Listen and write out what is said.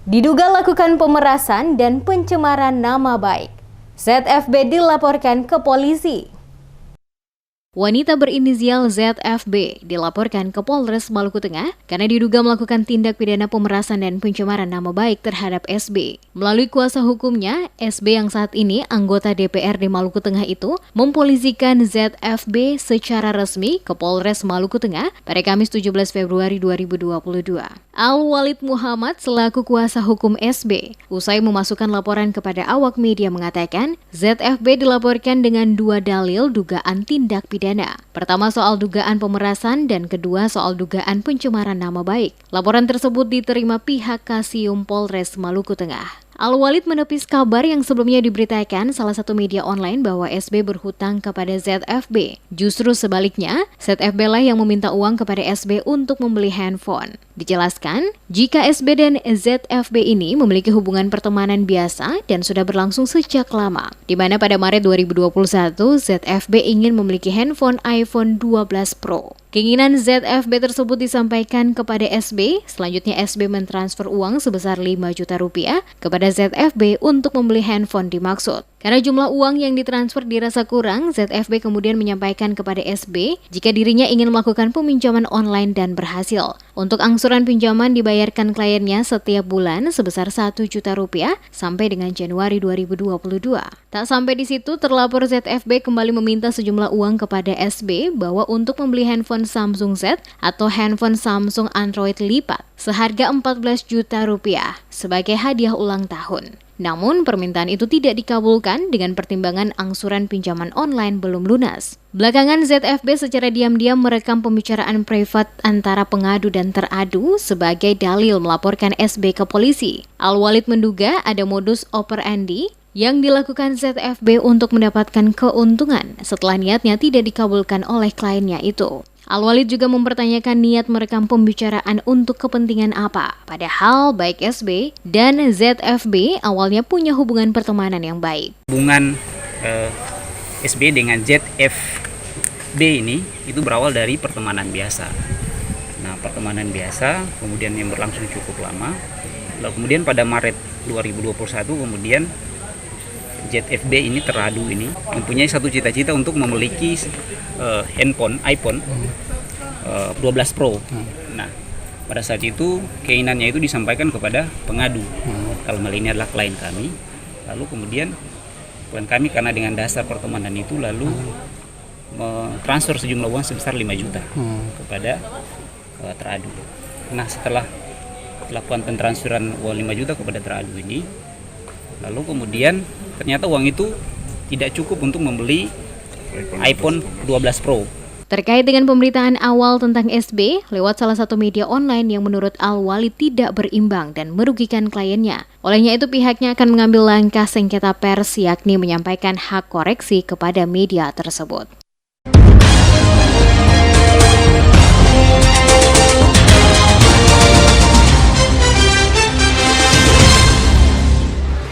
Diduga lakukan pemerasan dan pencemaran nama baik. ZFB dilaporkan ke polisi. Wanita berinisial ZFB dilaporkan ke Polres Maluku Tengah karena diduga melakukan tindak pidana pemerasan dan pencemaran nama baik terhadap SB. Melalui kuasa hukumnya, SB yang saat ini anggota DPRD Maluku Tengah itu mempolisikan ZFB secara resmi ke Polres Maluku Tengah pada Kamis 17 Februari 2022. Al-Walid Muhammad selaku kuasa hukum SB, usai memasukkan laporan kepada awak media mengatakan, ZFB dilaporkan dengan dua dalil dugaan tindak pidana. Pertama soal dugaan pemerasan dan kedua soal dugaan pencemaran nama baik. Laporan tersebut diterima pihak Kasium Polres Maluku Tengah. Al-Walid menepis kabar yang sebelumnya diberitakan salah satu media online bahwa SB berhutang kepada ZFB. Justru sebaliknya, ZFB lah yang meminta uang kepada SB untuk membeli handphone. Dijelaskan, jika SB dan ZFB ini memiliki hubungan pertemanan biasa dan sudah berlangsung sejak lama, di mana pada Maret 2021 ZFB ingin memiliki handphone iPhone 12 Pro. Keinginan ZFB tersebut disampaikan kepada SB, selanjutnya SB mentransfer uang sebesar 5 juta rupiah kepada ZFB untuk membeli handphone dimaksud. Karena jumlah uang yang ditransfer dirasa kurang, ZFB kemudian menyampaikan kepada SB jika dirinya ingin melakukan peminjaman online dan berhasil. Untuk angsuran pinjaman dibayarkan kliennya setiap bulan sebesar 1 juta rupiah sampai dengan Januari 2022. Tak sampai di situ, terlapor ZFB kembali meminta sejumlah uang kepada SB bahwa untuk membeli handphone Samsung Z atau handphone Samsung Android lipat seharga 14 juta rupiah sebagai hadiah ulang tahun. Namun, permintaan itu tidak dikabulkan dengan pertimbangan angsuran pinjaman online belum lunas. Belakangan, ZFB secara diam-diam merekam pembicaraan privat antara pengadu dan teradu sebagai dalil melaporkan SB ke polisi. Al-Walid menduga ada modus operandi yang dilakukan ZFB untuk mendapatkan keuntungan setelah niatnya tidak dikabulkan oleh kliennya itu. Al-Walid juga mempertanyakan niat merekam pembicaraan untuk kepentingan apa, padahal baik SB dan ZFB awalnya punya hubungan pertemanan yang baik. Hubungan SB dengan ZFB ini itu berawal dari pertemanan biasa. Nah, pertemanan biasa kemudian yang berlangsung cukup lama. Lalu kemudian pada Maret 2021 kemudian ZFB ini teradu ini mempunyai satu cita-cita untuk memiliki handphone iPhone 12 Pro. Nah, pada saat itu keinginannya itu disampaikan kepada pengadu. Kalau ini adalah klien kami. Lalu kemudian klien kami karena dengan dasar pertemanan itu lalu transfer sejumlah uang sebesar 5 juta kepada teradu. Nah, setelah melakukan pentransferan uang 5 juta kepada teradu ini, lalu kemudian ternyata uang itu tidak cukup untuk membeli iPhone 12 Pro. Terkait dengan pemberitaan awal tentang SB lewat salah satu media online yang menurut Al-Walid tidak berimbang dan merugikan kliennya. Olehnya itu pihaknya akan mengambil langkah sengketa pers yakni menyampaikan hak koreksi kepada media tersebut.